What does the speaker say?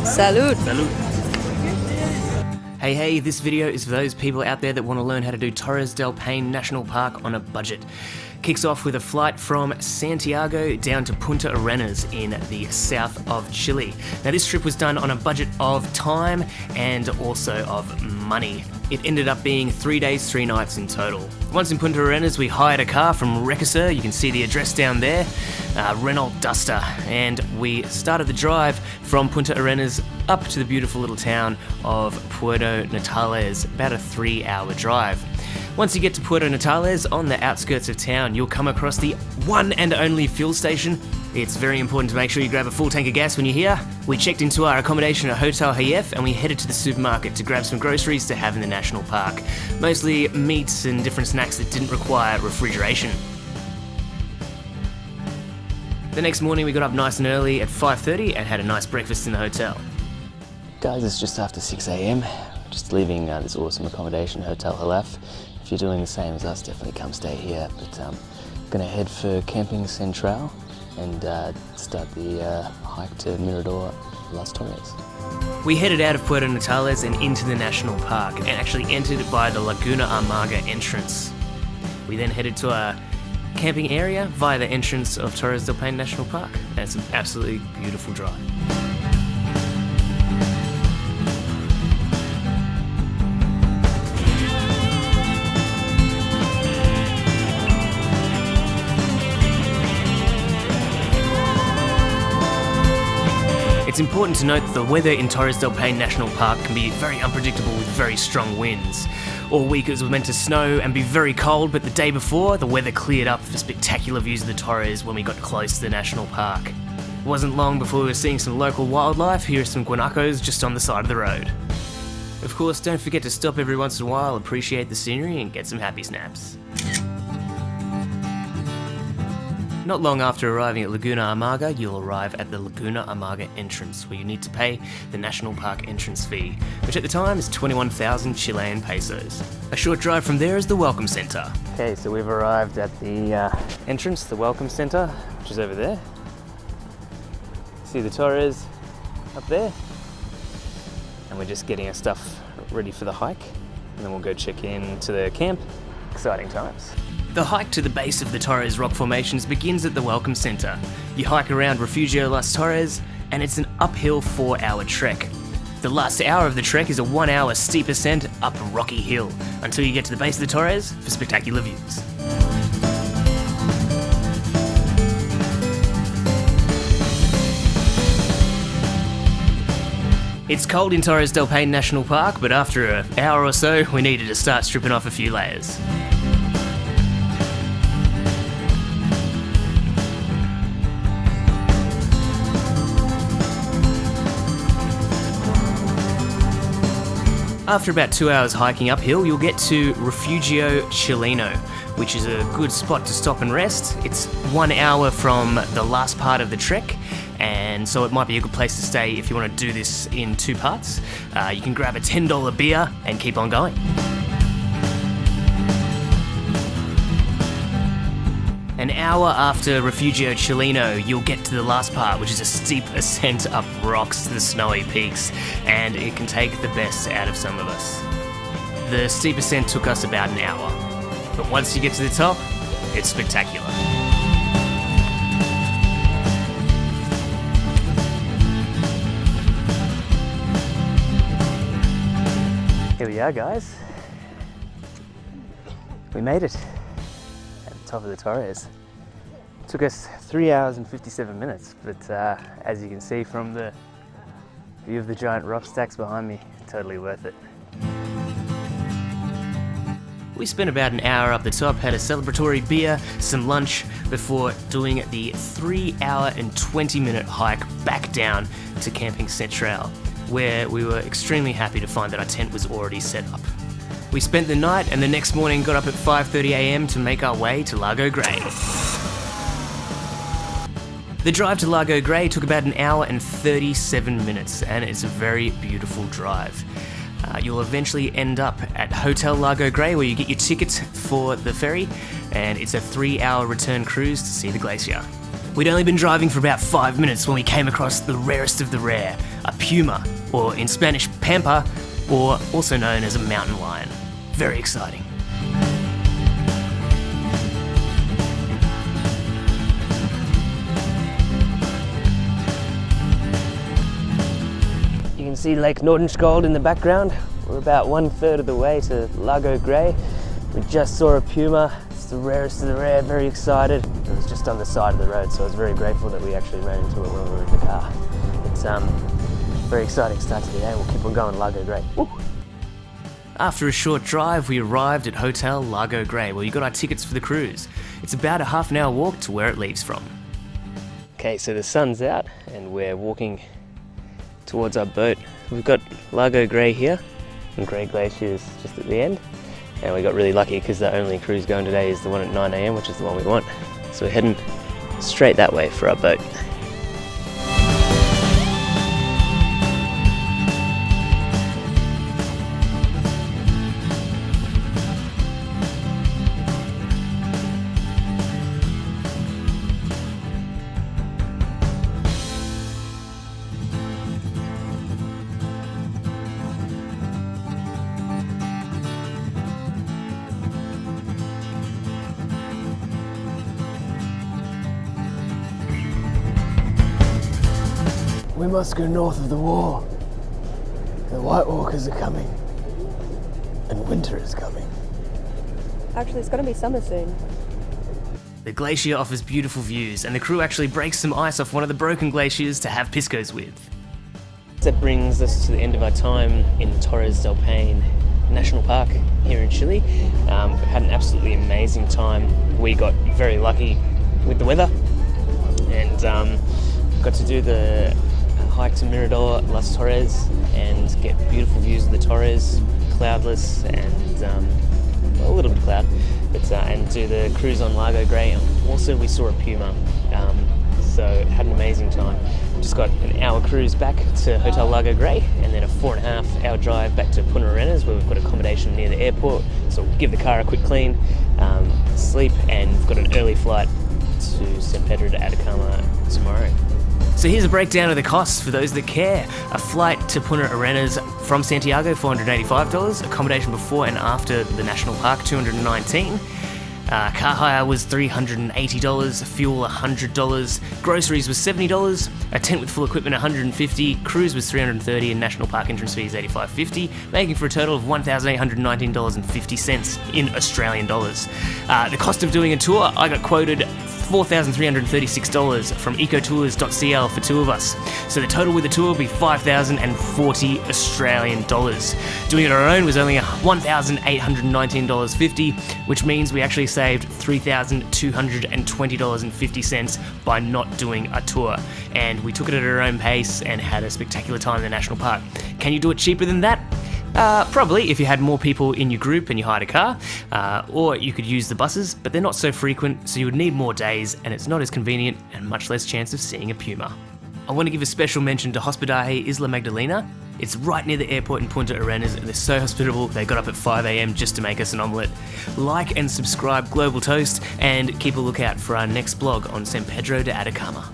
Salud! Salud! Hey, this video is for those people out there that want to learn how to do Torres Del Paine National Park on a budget. Kicks off with a flight from Santiago down to Punta Arenas in the south of Chile. Now this trip was done on a budget of time and also of money. It ended up being 3 days, 3 nights in total. Once in Punta Arenas, we hired a car from Recasur. You can see the address down there, Renault Duster, and we started the drive from Punta Arenas up to the beautiful little town of Puerto Natales, about a 3-hour drive. Once you get to Puerto Natales, on the outskirts of town, you'll come across the one and only fuel station. It's very important to make sure you grab a full tank of gas when you're here. We checked into our accommodation at Hotel Hayef and we headed to the supermarket to grab some groceries to have in the national park. Mostly meats and different snacks that didn't require refrigeration. The next morning we got up nice and early at 5:30 and had a nice breakfast in the hotel. Guys, it's just after 6 a.m. Just leaving this awesome accommodation, Hotel Halaf. If you're doing the same as us, definitely come stay here. But I'm gonna head for Camping Central and start the hike to Mirador Las Torres. We headed out of Puerto Natales and into the national park and actually entered via the Laguna Amarga entrance. We then headed to our camping area via the entrance of Torres Del Paine National Park, and it's an absolutely beautiful drive. It's important to note that the weather in Torres del Paine National Park can be very unpredictable with very strong winds. All week it was meant to snow and be very cold, but the day before, the weather cleared up for spectacular views of the Torres when we got close to the national park. It wasn't long before we were seeing some local wildlife. Here are some guanacos just on the side of the road. Of course, don't forget to stop every once in a while, appreciate the scenery and get some happy snaps. Not long after arriving at Laguna Amarga, you'll arrive at the Laguna Amarga entrance, where you need to pay the National Park entrance fee, which at the time is 21,000 Chilean pesos. A short drive from there is the Welcome Center. Okay, so we've arrived at the entrance, the Welcome Center, which is over there. See the Torres up there? And we're just getting our stuff ready for the hike, and then we'll go check in to the camp. Exciting times. The hike to the base of the Torres rock formations begins at the Welcome Center. You hike around Refugio Las Torres, and it's an uphill 4-hour trek. The last hour of the trek is a 1-hour steep ascent up a rocky hill, until you get to the base of the Torres for spectacular views. It's cold in Torres del Paine National Park, but after an hour or so, we needed to start stripping off a few layers. After about 2 hours hiking uphill, you'll get to Refugio Chileno, which is a good spot to stop and rest. It's 1 hour from the last part of the trek, and so it might be a good place to stay if you want to do this in 2 parts. You can grab a $10 beer and keep on going. An hour after Refugio Chileno, you'll get to the last part, which is a steep ascent up rocks to the snowy peaks, and it can take the best out of some of us. The steep ascent took us about an hour, but once you get to the top, it's spectacular. Here we are, guys. We made it. Top of the Torres. Took us 3 hours and 57 minutes, but as you can see from the view of the giant rock stacks behind me, totally worth it. We spent about an hour up the top, had a celebratory beer, some lunch, before doing the 3-hour and 20-minute hike back down to Camping Central, where we were extremely happy to find that our tent was already set up. We spent the night and the next morning got up at 5:30 a.m. to make our way to Lago Grey. The drive to Lago Grey took about an hour and 37 minutes, and it's a very beautiful drive. You'll eventually end up at Hotel Lago Grey, where you get your tickets for the ferry, and it's a 3-hour return cruise to see the glacier. We'd only been driving for about 5 minutes when we came across the rarest of the rare, a puma, or in Spanish, pampa, or also known as a mountain lion. Very exciting. You can see Lake Nordenskjold in the background. We're about 1/3 of the way to Lago Grey. We just saw a puma. It's the rarest of the rare, very excited. It was just on the side of the road, so I was very grateful that we actually ran into it when we were in the car. It's very exciting start to the day. We'll keep on going Lago Grey. Woo! After a short drive, we arrived at Hotel Lago Grey, where we got our tickets for the cruise. It's about a half an hour walk to where it leaves from. Okay, so the sun's out and we're walking towards our boat. We've got Lago Grey here, and Grey Glacier is just at the end. And we got really lucky because the only cruise going today is the one at 9 AM, which is the one we want. So we're heading straight that way for our boat. We must go north of the wall. The White Walkers are coming. And winter is coming. Actually, it's going to be summer soon. The glacier offers beautiful views, and the crew actually breaks some ice off one of the broken glaciers to have piscos with. That brings us to the end of our time in Torres Del Paine National Park here in Chile. We had an absolutely amazing time. We got very lucky with the weather and got to do the hike to Mirador Las Torres and get beautiful views of the Torres, cloudless and well, a little bit of cloud, but and do the cruise on Lago Grey. Also, we saw a puma, so had an amazing time. Just got an hour cruise back to Hotel Lago Grey and then a 4.5 hour drive back to Punta Arenas, where we've got accommodation near the airport. So we'll give the car a quick clean, sleep, and we've got an early flight to San Pedro de Atacama tomorrow. So here's a breakdown of the costs for those that care. A flight to Punta Arenas from Santiago, $485. Accommodation before and after the national park, $219. Car hire was $380, fuel $100, groceries was $70, a tent with full equipment $150, cruise was $330, and national park entrance fees $85.50, making for a total of $1,819.50 in Australian dollars. The cost of doing a tour, I got quoted $4,336 from ecotours.cl for two of us. So the total with the tour will be $5,040 Australian dollars. Doing it on our own was only $1,819.50, which means we actually saved $3,220.50 by not doing a tour. And we took it at our own pace and had a spectacular time in the national park. Can you do it cheaper than that? Probably, if you had more people in your group and you hired a car, or you could use the buses, but they're not so frequent, so you would need more days, and it's not as convenient and much less chance of seeing a puma. I want to give a special mention to Hospedaje Isla Magdalena. It's right near the airport in Punta Arenas, and they're so hospitable. They got up at 5 AM just to make us an omelette. Like and subscribe Global Toast, and keep a lookout for our next blog on San Pedro de Atacama.